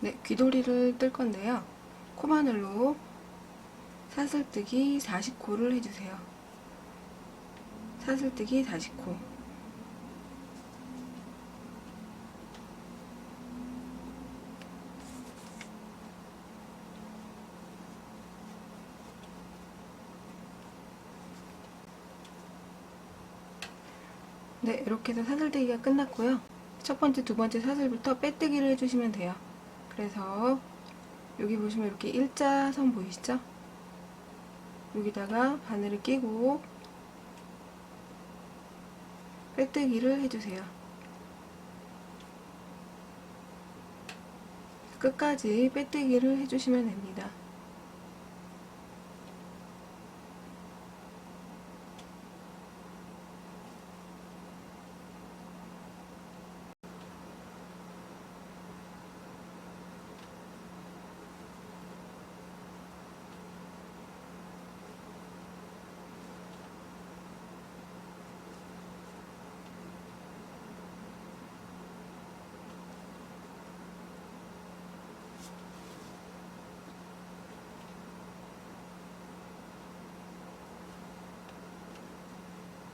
네, 귀돌이를 뜰 건데요. 코바늘로 사슬뜨기 40코를 해주세요. 사슬뜨기 40코. 네, 이렇게 해서 사슬뜨기가 끝났고요. 첫 번째, 두 번째 사슬부터 빼뜨기를 해주시면 돼요. 그래서 여기 보시면 이렇게 일자선 보이시죠? 여기다가 바늘을 끼고 빼뜨기를 해주세요. 끝까지 빼뜨기를 해주시면 됩니다.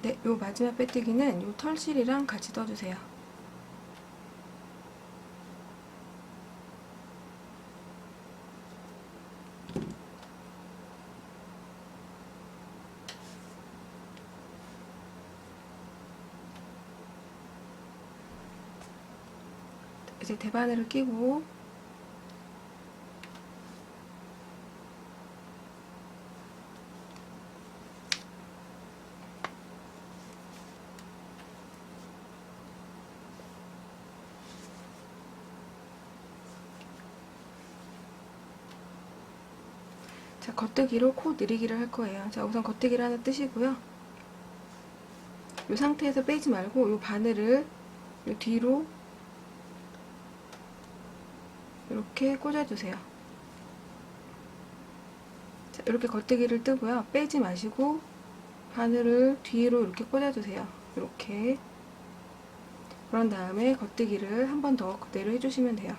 네, 요 마지막 빼뜨기는 요 털실이랑 같이 떠주세요. 이제 대바늘을 끼고 자, 겉뜨기로 코 늘리기를 할 거예요. 자, 우선 겉뜨기를 하나 뜨시고요. 이 상태에서 빼지 말고 이 바늘을 요 뒤로 이렇게 꽂아주세요. 자, 이렇게 겉뜨기를 뜨고요. 빼지 마시고 바늘을 뒤로 이렇게 꽂아주세요. 이렇게. 그런 다음에 겉뜨기를 한 번 더 그대로 해주시면 돼요.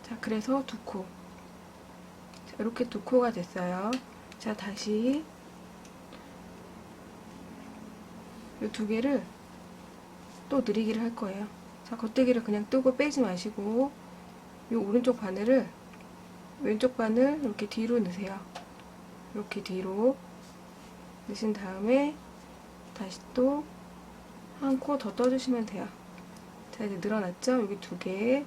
자, 그래서 두 코. 자, 이렇게 두 코가 됐어요. 자, 다시 이 두 개를 또 늘리기를 할 거예요. 자, 겉뜨기를 그냥 뜨고 빼지 마시고 이 오른쪽 바늘을 왼쪽 바늘 이렇게 뒤로 넣으세요. 이렇게 뒤로 넣으신 다음에 다시 또 한 코 더 떠주시면 돼요. 자, 이제 늘어났죠? 여기 두 개.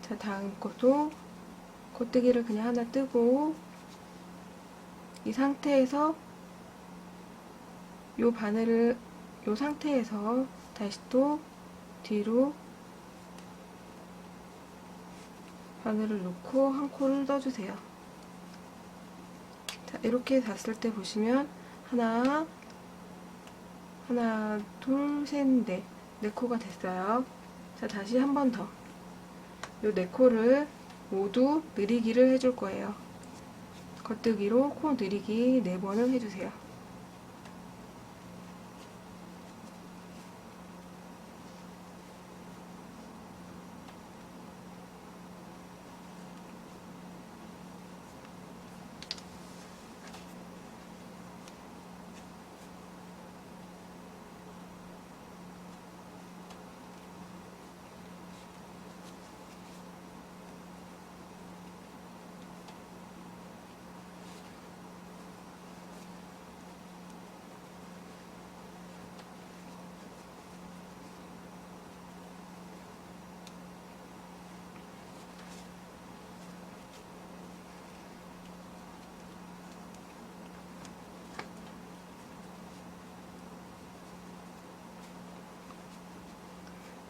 자, 다음 것도 겉뜨기를 그냥 하나 뜨고 이 상태에서 요 바늘을 요 상태에서 다시 또 뒤로 바늘을 놓고 한 코를 떠주세요. 자, 이렇게 닿았을 때 보시면 하나, 둘, 셋, 넷. 네 코가 됐어요. 자, 다시 한 번 더. 요 네 코를 모두 늘리기를 해줄 거예요. 겉뜨기로 코 늘리기 4번을 해주세요.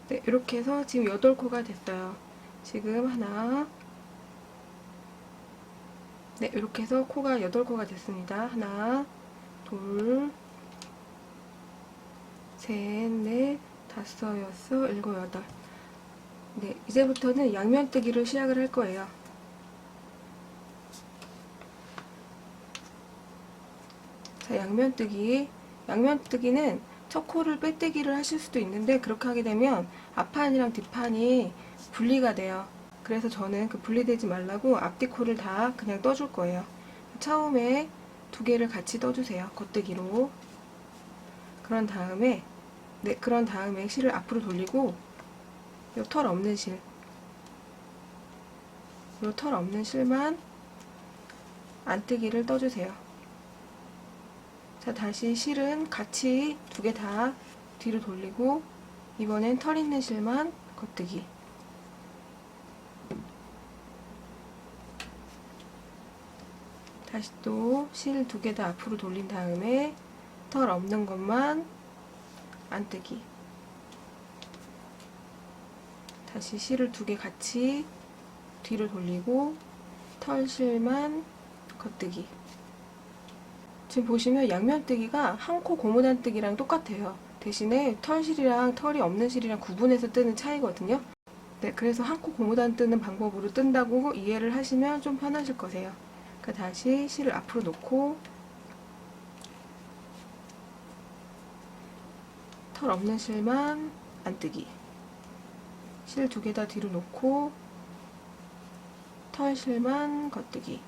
네, 이렇게 해서 지금 8코가 됐어요. 지금 하나, 네, 이렇게 해서 코가 8코가 됐습니다. 하나, 둘, 셋, 넷, 다섯, 여섯, 일곱, 여덟. 네, 이제부터는 양면뜨기를 시작을 할 거예요. 자, 양면뜨기는 첫 코를 빼뜨기를 하실 수도 있는데 그렇게 하게 되면 앞판이랑 뒷판이 분리가 돼요. 그래서 저는 그 분리되지 말라고 앞뒤 코를 다 그냥 떠줄 거예요. 처음에 두 개를 같이 떠주세요. 겉뜨기로. 그런 다음에 실을 앞으로 돌리고 요 털 없는 실, 요 털 없는 실만 안뜨기를 떠주세요. 자, 다시 실은 같이 두 개 다 뒤로 돌리고 이번엔 털 있는 실만 겉뜨기. 다시 또 실 두 개 다 앞으로 돌린 다음에 털 없는 것만 안뜨기. 다시 실을 두 개 같이 뒤로 돌리고 털실만 겉뜨기. 지금 보시면 양면뜨기가 한 코 고무단뜨기랑 똑같아요. 대신에 털실이랑 털이 없는 실이랑 구분해서 뜨는 차이거든요. 네, 그래서 한 코 고무단 뜨는 방법으로 뜬다고 이해를 하시면 좀 편하실 거세요. 그러니까 다시 실을 앞으로 놓고 털 없는 실만 안뜨기. 실 두 개 다 뒤로 놓고 털실만 겉뜨기.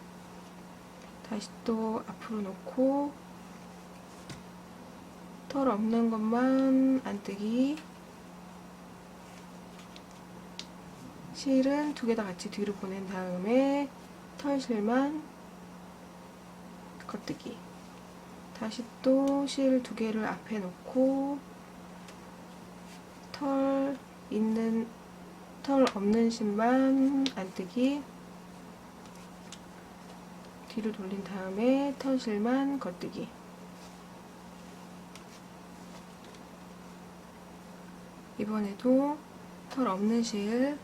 다시 또 앞으로 놓고 털 없는 것만 안뜨기. 실은 두 개 다 같이 뒤로 보낸 다음에 털실만 겉뜨기. 다시 또 실 두 개를 앞에 놓고 털 없는 실만 안뜨기. 뒤로 돌린 다음에 털실만 겉뜨기. 이번에도 털 없는 실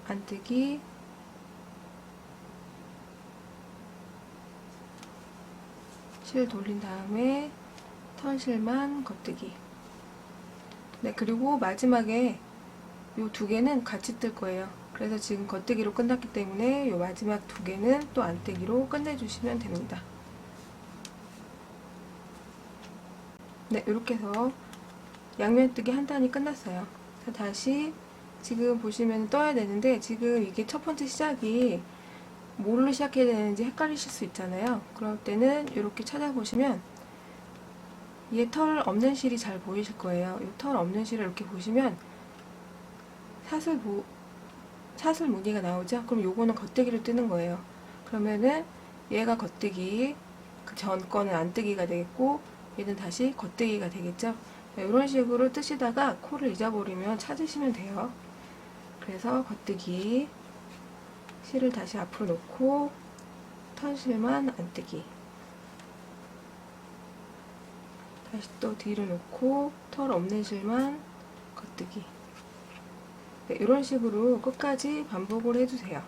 안뜨기. 실 돌린 다음에 털실만 겉뜨기. 네, 그리고 마지막에 요 두 개는 같이 뜰 거예요. 그래서 지금 겉뜨기로 끝났기 때문에 요 마지막 두 개는 또 안뜨기로 끝내주시면 됩니다. 네, 이렇게 해서 양면뜨기 한 단이 끝났어요. 자, 다시 지금 보시면 떠야 되는데 지금 이게 첫 번째 시작이 뭘로 시작해야 되는지 헷갈리실 수 있잖아요. 그럴 때는 이렇게 찾아보시면 얘 털 없는 실이 잘 보이실 거예요. 이 털 없는 실을 이렇게 보시면 사슬 무늬가 나오죠? 그럼 요거는 겉뜨기로 뜨는 거예요. 그러면은 얘가 겉뜨기, 그 전 거는 안뜨기가 되겠고 얘는 다시 겉뜨기가 되겠죠? 이런 식으로 뜨시다가 코를 잊어버리면 찾으시면 돼요. 그래서 겉뜨기, 실을 다시 앞으로 놓고 털실만 안뜨기. 다시 또 뒤로 놓고 털 없는 실만 겉뜨기. 네, 이런 식으로 끝까지 반복을 해주세요.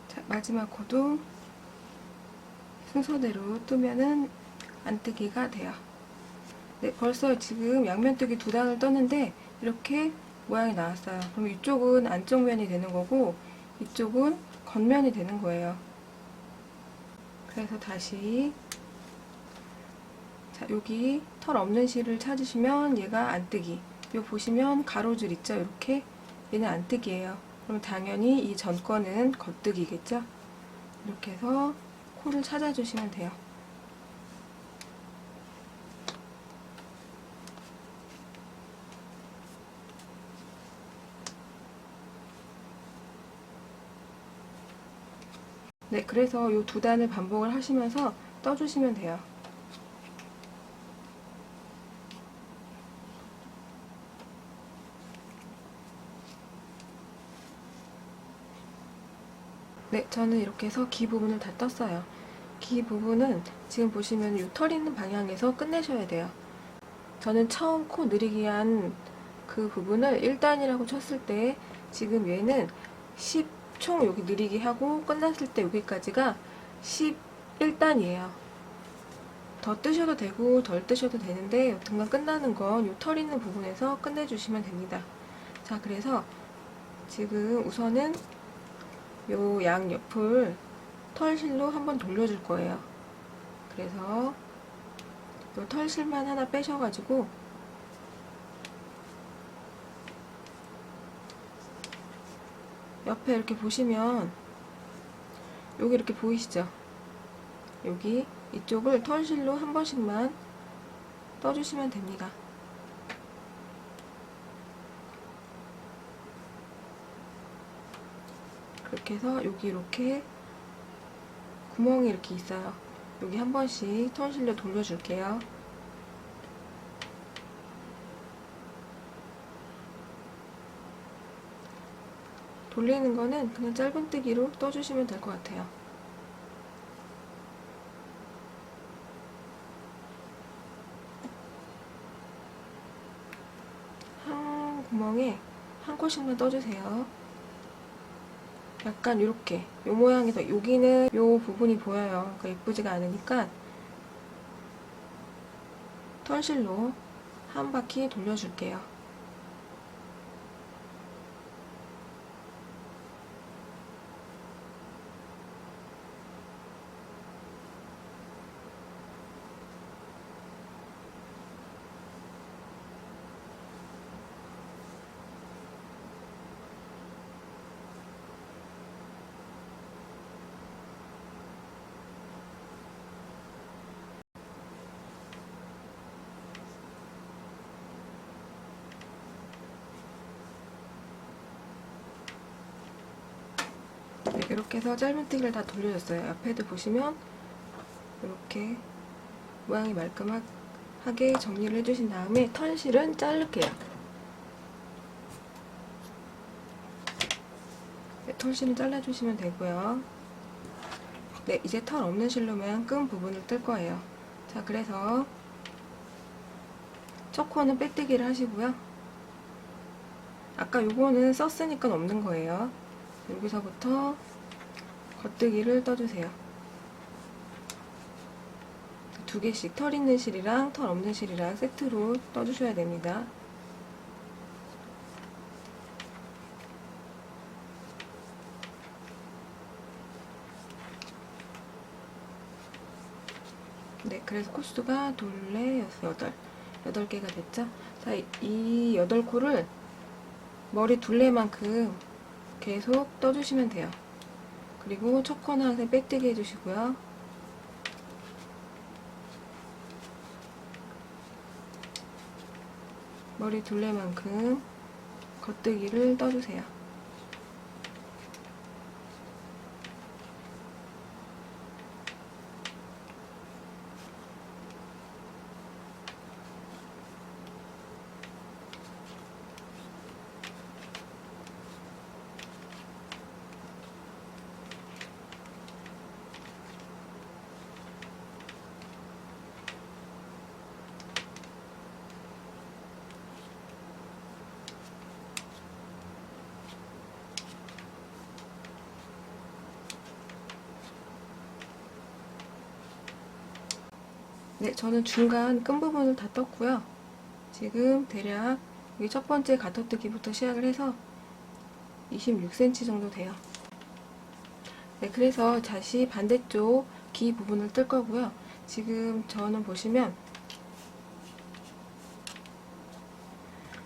자, 마지막 코도 순서대로 뜨면은 안뜨기가 돼요. 네, 벌써 지금 양면뜨기 두 단을 떴는데 이렇게 모양이 나왔어요. 그럼 이쪽은 안쪽 면이 되는 거고 이쪽은 겉면이 되는 거예요. 그래서 다시 자, 여기 털 없는 실을 찾으시면 얘가 안뜨기. 요 보시면 가로줄 있죠? 이렇게 얘는 안뜨기예요. 그럼 당연히 이 전 거는 겉뜨기겠죠? 이렇게 해서 코를 찾아주시면 돼요. 네, 그래서 이 두 단을 반복을 하시면서 떠주시면 돼요. 네, 저는 이렇게 해서 기 부분을 다 떴어요. 기 부분은 지금 보시면 이 털 있는 방향에서 끝내셔야 돼요. 저는 처음 코 느리기 한 그 부분을 1단이라고 쳤을 때 지금 얘는 10총 여기 느리기 하고 끝났을 때 여기까지가 11단이에요. 더 뜨셔도 되고 덜 뜨셔도 되는데 여튼간 끝나는 건 이 털 있는 부분에서 끝내주시면 됩니다. 자, 그래서 지금 우선은 요 양옆을 털실로 한번 돌려줄 거예요. 그래서 요 털실만 하나 빼셔가지고 옆에 이렇게 보시면 여기 이렇게 보이시죠? 여기 이쪽을 털실로 한 번씩만 떠주시면 됩니다. 그렇게 해서 여기 이렇게 구멍이 이렇게 있어요. 여기 한 번씩 털실로 돌려줄게요. 돌리는 거는 그냥 짧은뜨기로 떠주시면 될 것 같아요. 한 구멍에 한 컷씩만 떠주세요. 약간 이렇게 요 모양에서 여기는 요 부분이 보여요. 그러니까 예쁘지가 않으니까 털실로 한 바퀴 돌려줄게요. 네, 이렇게 해서 짧은뜨기를 다 돌려줬어요. 옆에도 보시면 이렇게 모양이 말끔하게 정리를 해주신 다음에 털실은 자를게요. 네, 털실은 잘라주시면 되고요. 네, 이제 털 없는 실로만 끈 부분을 뜰 거예요. 자, 그래서 첫 코는 빼뜨기를 하시고요. 아까 요거는 썼으니까 없는 거예요. 여기서부터 겉뜨기를 떠주세요. 두 개씩 털 있는 실이랑 털 없는 실이랑 세트로 떠주셔야 됩니다. 네, 그래서 코수가 둘레, 여섯, 여덟 개가 됐죠? 자, 이 8코를 머리 둘레만큼 계속 떠주시면 돼요. 그리고 첫 코는 항상 빼뜨기 해주시고요. 머리 둘레만큼 겉뜨기를 떠주세요. 네, 저는 중간 끈 부분을 다 떴고요. 지금 대략 여기 첫 번째 가터뜨기부터 시작을 해서 26cm 정도 돼요. 네, 그래서 다시 반대쪽 기 부분을 뜰 거고요. 지금 저는 보시면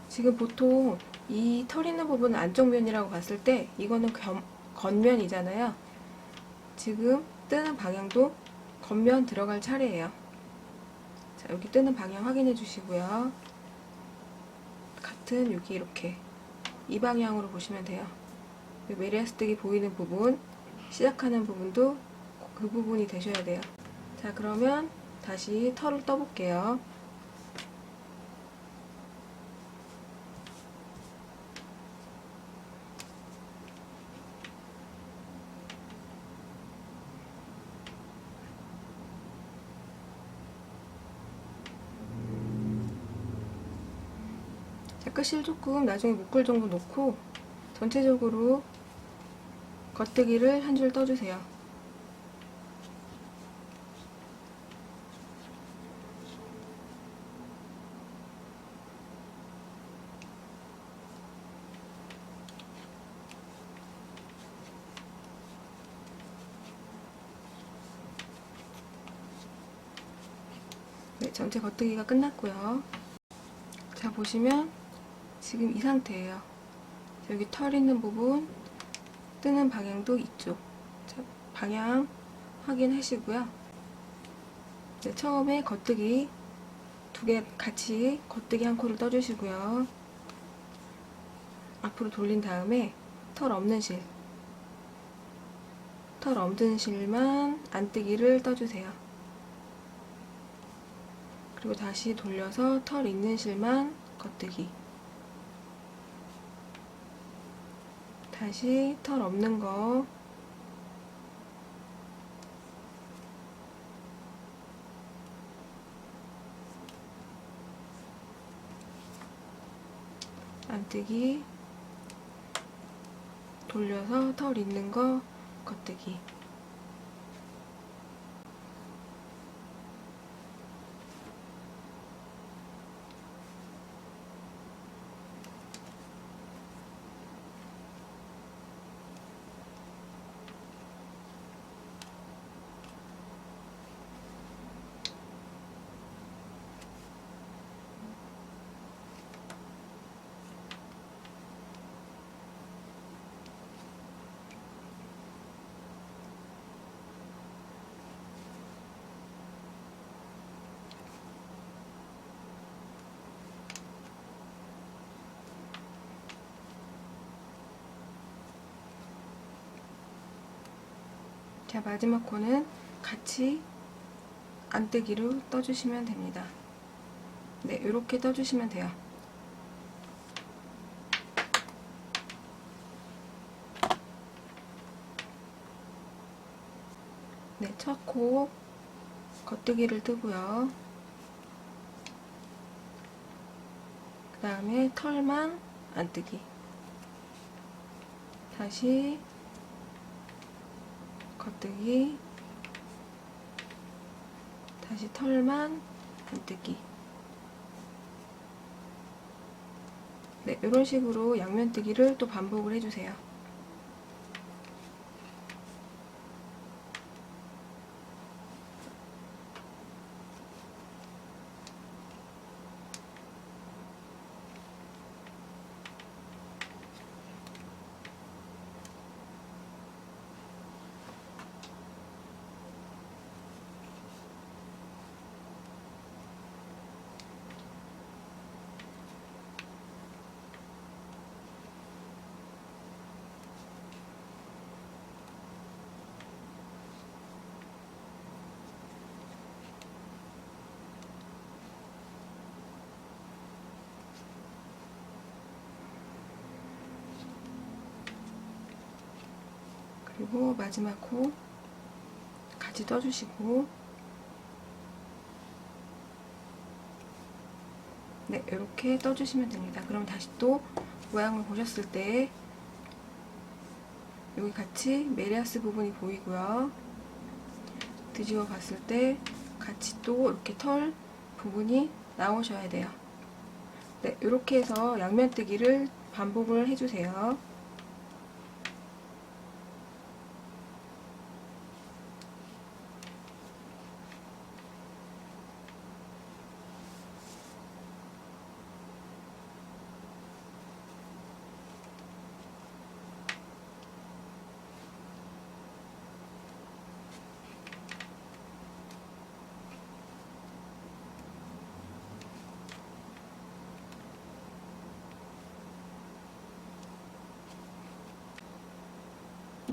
지금 보통 이 털 있는 부분은 안쪽 면이라고 봤을 때 이거는 겉면이잖아요. 지금 뜨는 방향도 겉면 들어갈 차례예요. 자, 여기 뜨는 방향 확인해 주시고요. 같은 여기 이렇게 이 방향으로 보시면 돼요. 메리아스뜨기 보이는 부분 시작하는 부분도 그 부분이 되셔야 돼요. 자, 그러면 다시 털을 떠볼게요. 자, 끝실 조금 나중에 묶을 정도 놓고 전체적으로 겉뜨기를 한 줄 떠주세요. 네, 전체 겉뜨기가 끝났고요. 자, 보시면 지금 이 상태예요. 여기 털 있는 부분, 뜨는 방향도 이쪽. 자, 방향 확인하시고요. 네, 처음에 겉뜨기 두 개 같이 겉뜨기 한 코를 떠주시고요. 앞으로 돌린 다음에 털 없는 실만 안뜨기를 떠주세요. 그리고 다시 돌려서 털 있는 실만 겉뜨기. 다시 털 없는 거 안뜨기. 돌려서 털 있는 거 겉뜨기. 자, 마지막 코는 같이 안뜨기로 떠주시면 됩니다. 네, 이렇게 떠주시면 돼요. 네, 첫 코 겉뜨기를 뜨고요. 그 다음에 털만 안뜨기. 다시 겉뜨기. 다시 털만 안뜨기. 네, 이런 식으로 양면뜨기를 또 반복을 해주세요. 그리고 마지막 코 같이 떠주시고, 네, 이렇게 떠주시면 됩니다. 그럼 다시 또 모양을 보셨을 때 여기 같이 메리아스 부분이 보이고요. 뒤집어 봤을 때 같이 또 이렇게 털 부분이 나오셔야 돼요. 네, 이렇게 해서 양면뜨기를 반복을 해주세요.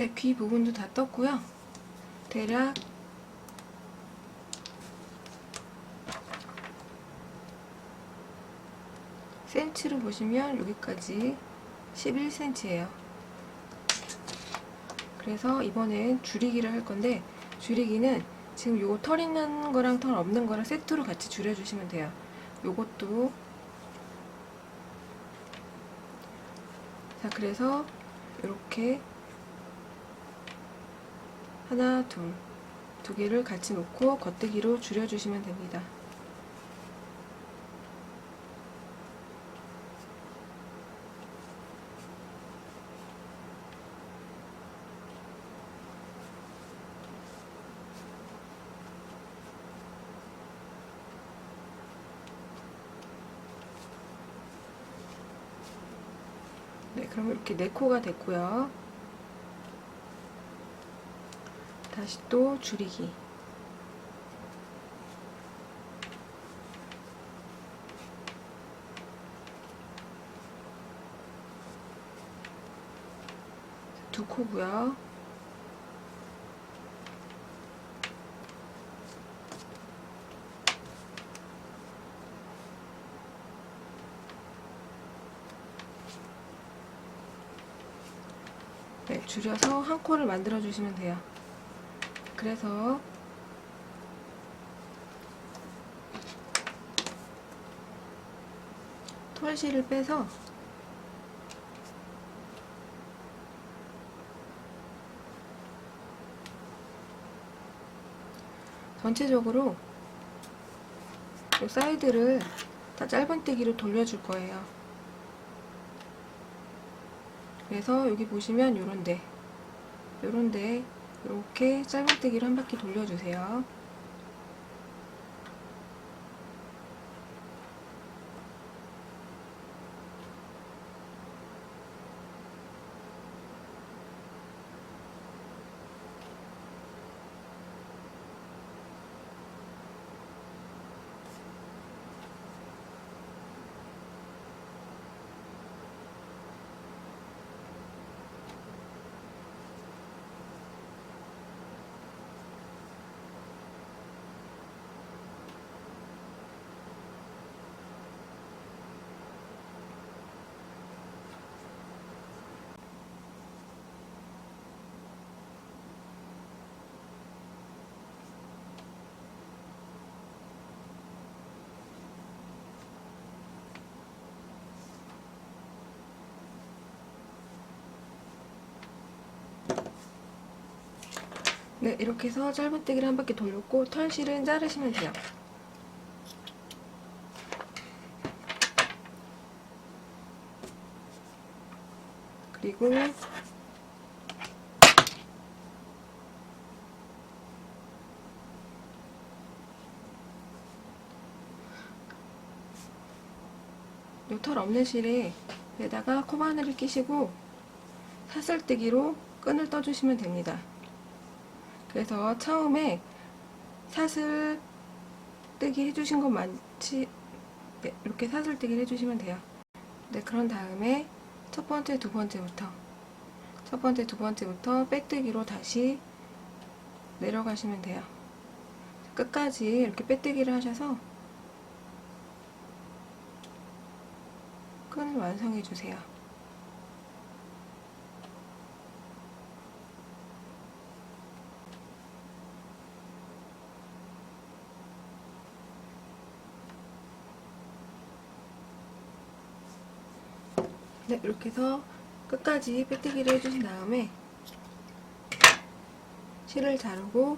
네, 귀 부분도 다 떴고요. 대략 센치로 보시면 여기까지 11cm예요. 그래서 이번엔 줄이기를 할 건데, 줄이기는 지금 요거 털 있는 거랑 털 없는 거랑 세트로 같이 줄여주시면 돼요. 요것도. 자, 그래서 이렇게 하나, 둘, 두 개를 같이 놓고 겉뜨기로 줄여주시면 됩니다. 네, 그럼 이렇게 4코가 됐고요. 다시 또 줄이기. 두 코고요. 네, 줄여서 한 코를 만들어 주시면 돼요. 그래서 털실을 빼서 전체적으로 이 사이드를 다 짧은뜨기로 돌려줄 거예요. 그래서 여기 보시면 요런데 이렇게 짧은뜨기로 한 바퀴 돌려주세요. 네, 이렇게 해서 짧은뜨기를 한 바퀴 돌렸고 털실은 자르시면 돼요. 그리고 요 털 없는 실에다가 코바늘을 끼시고 사슬뜨기로 끈을 떠주시면 됩니다. 그래서 처음에 사슬 뜨기 해주신 것 많지? 네, 이렇게 사슬 뜨기를 해주시면 돼요. 네, 그런 다음에 첫 번째, 두 번째부터 빼뜨기로 다시 내려가시면 돼요. 끝까지 이렇게 빼뜨기를 하셔서 끈을 완성해 주세요. 네, 이렇게 해서 끝까지 빼뜨기를 해주신 다음에 실을 자르고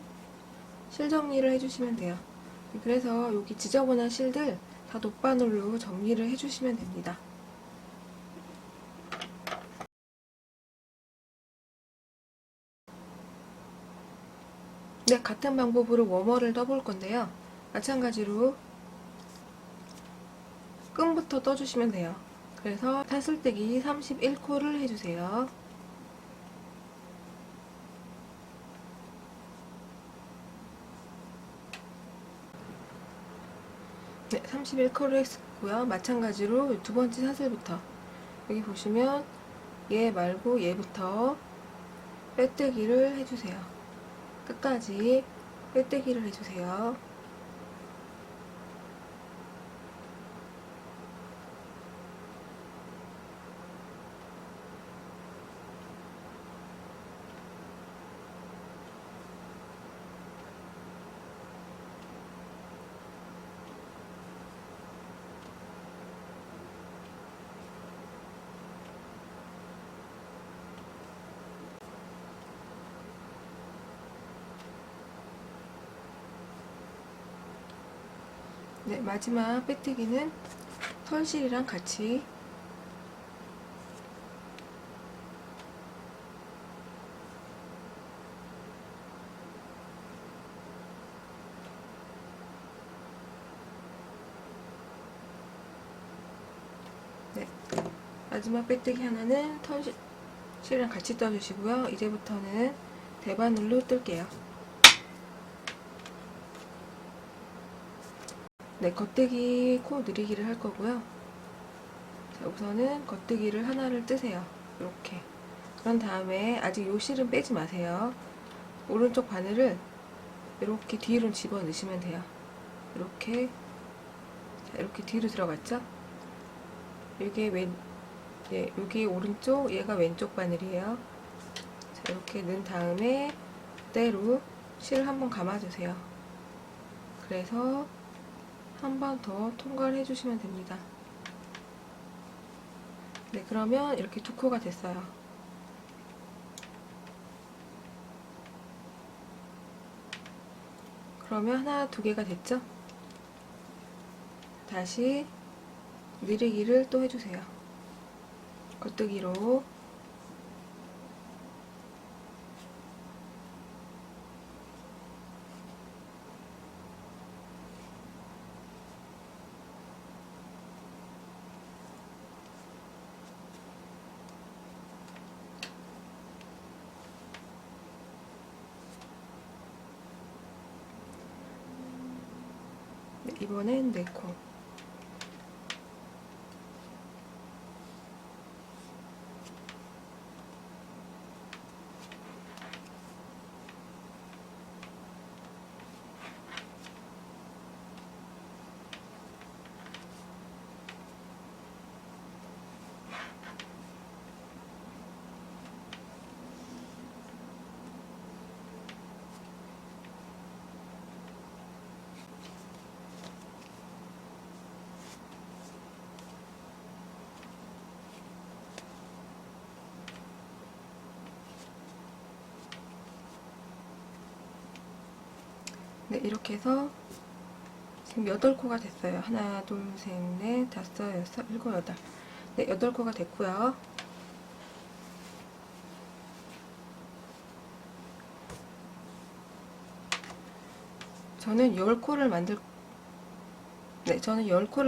실 정리를 해주시면 돼요. 그래서 여기 지저분한 실들 다 돗바늘로 정리를 해주시면 됩니다. 네, 같은 방법으로 워머를 떠볼 건데요. 마찬가지로 끈부터 떠주시면 돼요. 그래서 사슬뜨기 31코를 해주세요. 네, 31코를 했고요. 마찬가지로 두 번째 사슬부터 여기 보시면 얘 말고 얘부터 빼뜨기를 해주세요. 끝까지 빼뜨기를 해주세요. 네, 마지막 빼뜨기는 털실이랑 같이 네, 마지막 빼뜨기 하나는 털실이랑 같이 떠주시고요. 이제부터는 대바늘로 뜰게요. 네, 겉뜨기 코 늘리기를 할 거고요. 자, 우선은 겉뜨기를 하나를 뜨세요. 이렇게. 그런 다음에 아직 요 실은 빼지 마세요. 오른쪽 바늘을 이렇게 뒤로 집어 넣으시면 돼요. 이렇게. 자, 이렇게 뒤로 들어갔죠? 여기 오른쪽, 얘가 왼쪽 바늘이에요. 자, 이렇게 넣은 다음에 그대로 실을 한번 감아주세요. 그래서 한 번 더 통과를 해주시면 됩니다. 네, 그러면 이렇게 두 코가 됐어요. 그러면 하나, 두 개가 됐죠? 다시 늘리기를 또 해주세요. 겉뜨기로. 네, 이번엔 4코. 네, 이렇게 해서 지금 8코가 됐어요. 하나, 둘, 셋, 넷, 다섯, 여섯, 일곱, 여덟. 네, 8코가 됐고요. 저는 10코를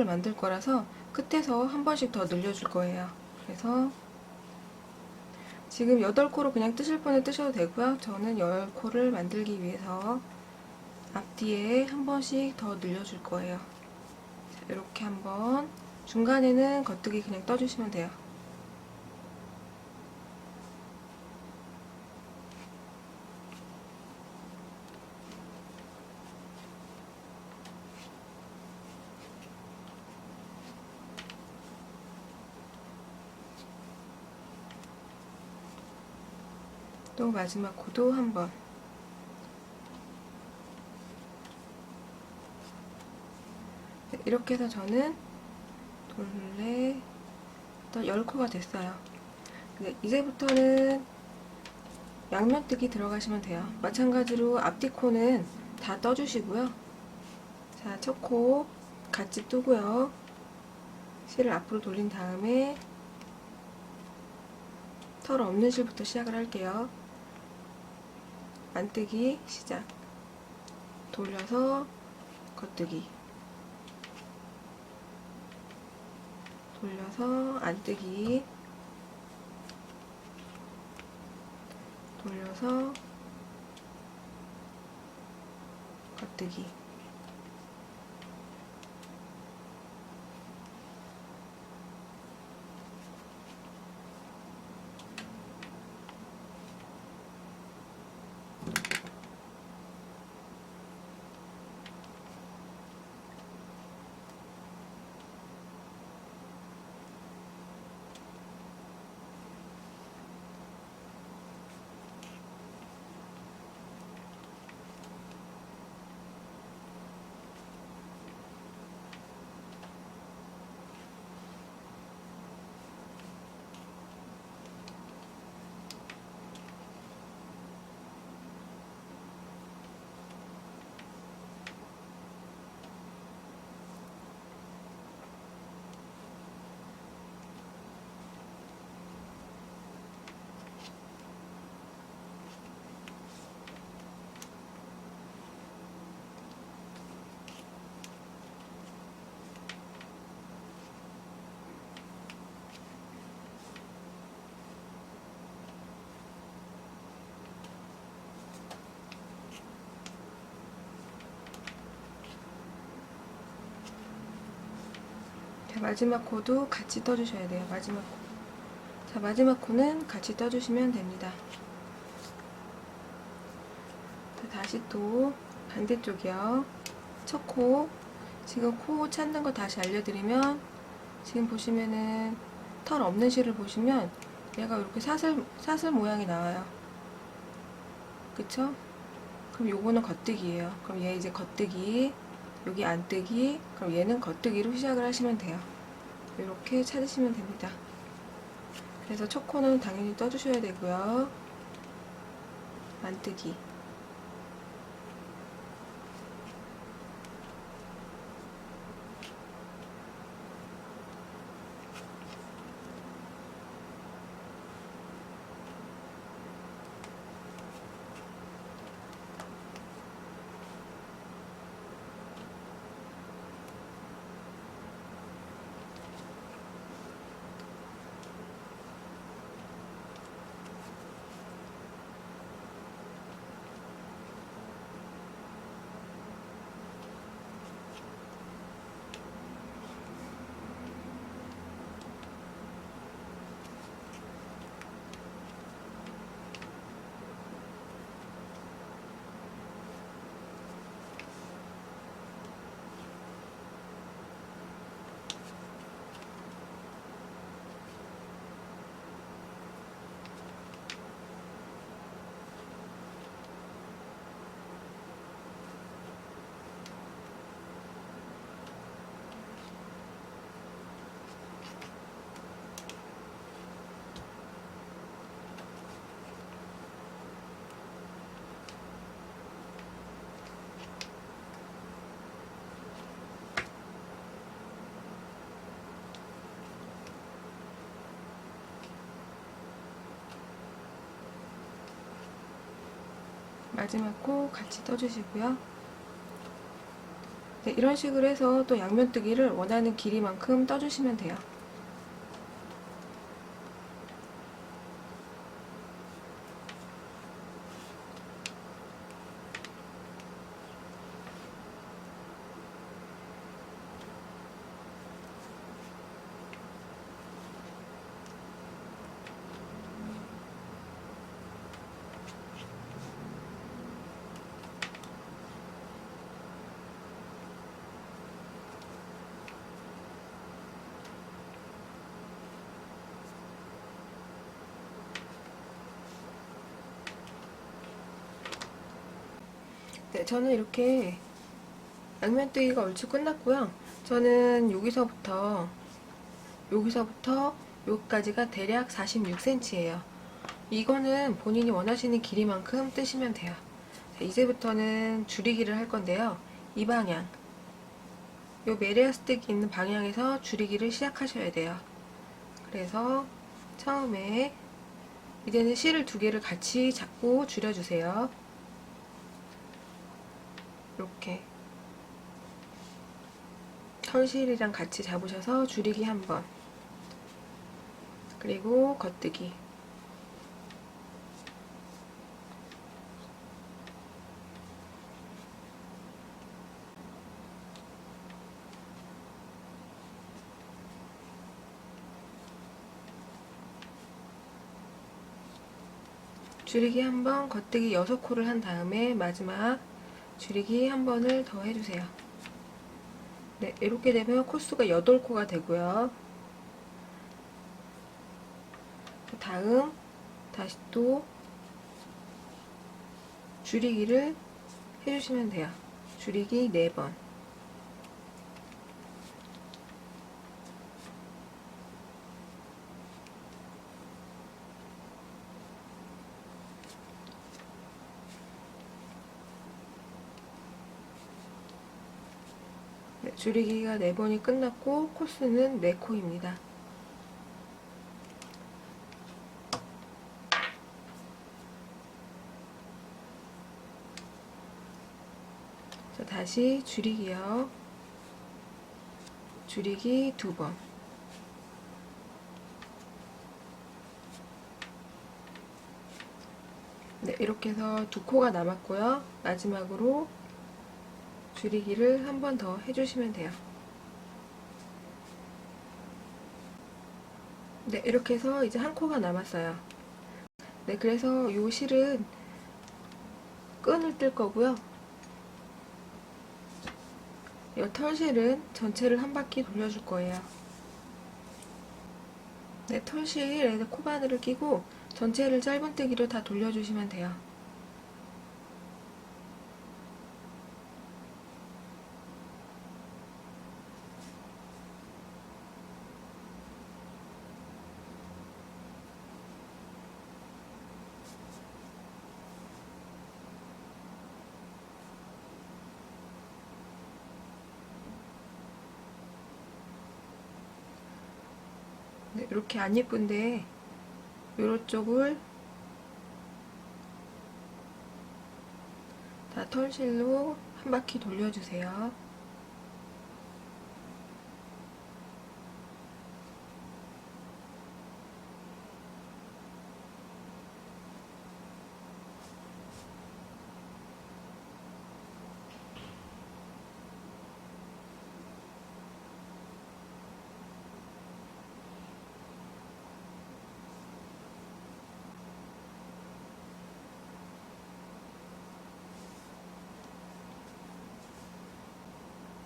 만들 거라서 끝에서 한 번씩 더 늘려줄 거예요. 그래서 지금 8코로 그냥 뜨실 분은 뜨셔도 되고요. 저는 10코를 만들기 위해서 앞뒤에 한 번씩 더 늘려줄 거예요. 자, 이렇게 한번 중간에는 겉뜨기 그냥 떠주시면 돼요. 또 마지막 코도 한번. 네, 이렇게 해서 저는 둘레 또 10코가 됐어요. 네, 이제부터는 양면뜨기 들어가시면 돼요. 마찬가지로 앞뒤 코는 다 떠주시고요. 자, 첫 코 같이 뜨고요. 실을 앞으로 돌린 다음에 털 없는 실부터 시작을 할게요. 안뜨기 시작. 돌려서 겉뜨기. 돌려서 안뜨기. 돌려서 겉뜨기. 자, 마지막 코도 같이 떠주셔야 돼요. 마지막 코. 자, 마지막 코는 같이 떠주시면 됩니다. 자, 다시 또 반대쪽이요. 첫 코. 지금 코 찾는 거 다시 알려드리면, 지금 보시면은 털 없는 실을 보시면 얘가 이렇게 사슬 모양이 나와요. 그쵸? 그럼 요거는 겉뜨기예요. 그럼 얘 이제 겉뜨기, 여기 안뜨기, 그럼 얘는 겉뜨기로 시작을 하시면 돼요. 이렇게 찾으시면 됩니다. 그래서 첫 코는 당연히 떠주셔야 되고요. 안뜨기. 마지막 코 같이 떠주시고요. 네, 이런 식으로 해서 또 양면뜨기를 원하는 길이만큼 떠주시면 돼요. 네, 저는 이렇게 양면뜨기가 얼추 끝났고요. 저는 여기서부터 여기까지가 대략 46cm예요. 이거는 본인이 원하시는 길이만큼 뜨시면 돼요. 자, 이제부터는 줄이기를 할 건데요. 이 방향, 요 메리아스틱이 있는 방향에서 줄이기를 시작하셔야 돼요. 그래서 처음에 이제는 실을 두 개를 같이 잡고 줄여주세요. 이렇게 털실이랑 같이 잡으셔서 줄이기 한 번, 그리고 겉뜨기. 줄이기 한 번, 겉뜨기 6코를 한 다음에 마지막 줄이기 한 번을 더 해주세요. 네, 이렇게 되면 코수가 8코가 되고요. 다음 다시 또 줄이기를 해주시면 돼요. 줄이기 4번. 네, 줄이기가 4번이 끝났고 코스는 4코입니다. 자, 다시 줄이기요. 줄이기 2번. 네, 이렇게 해서 2코가 남았고요. 마지막으로 줄이기를 한 번 더 해주시면 돼요. 네, 이렇게 해서 이제 한 코가 남았어요. 네, 그래서 요 실은 끈을 뜰 거고요. 이 털실은 전체를 한 바퀴 돌려줄 거예요. 네, 털실에 코바늘을 끼고 전체를 짧은뜨기로 다 돌려주시면 돼요. 네, 이렇게 안 예쁜데 요런 쪽을 다 털실로 한 바퀴 돌려주세요.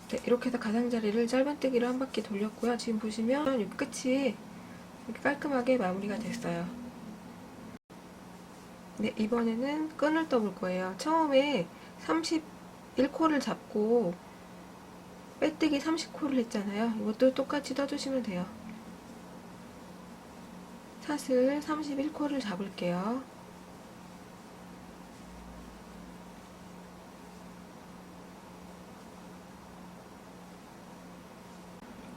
네, 이렇게 해서 가장자리를 짧은뜨기로 한 바퀴 돌렸고요. 지금 보시면 이 끝이 이렇게 깔끔하게 마무리가 됐어요. 네, 이번에는 끈을 떠볼 거예요. 처음에 31코를 잡고 빼뜨기 30코를 했잖아요. 이것도 똑같이 떠주시면 돼요. 사슬 31코를 잡을게요.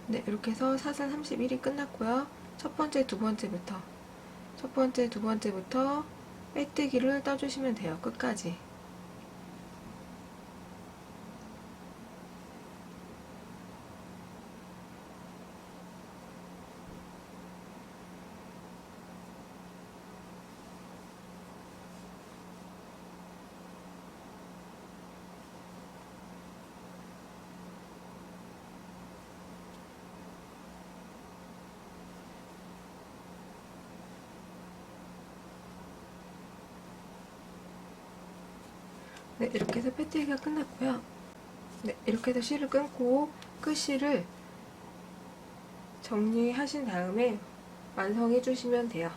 네, 이렇게 해서 사슬 31이 끝났고요. 첫 번째, 두 번째부터 빼뜨기를 떠주시면 돼요. 끝까지. 네, 이렇게 해서 빼뜨기가 끝났고요. 네, 이렇게 해서 실을 끊고 끝실을 정리하신 다음에 완성해 주시면 돼요.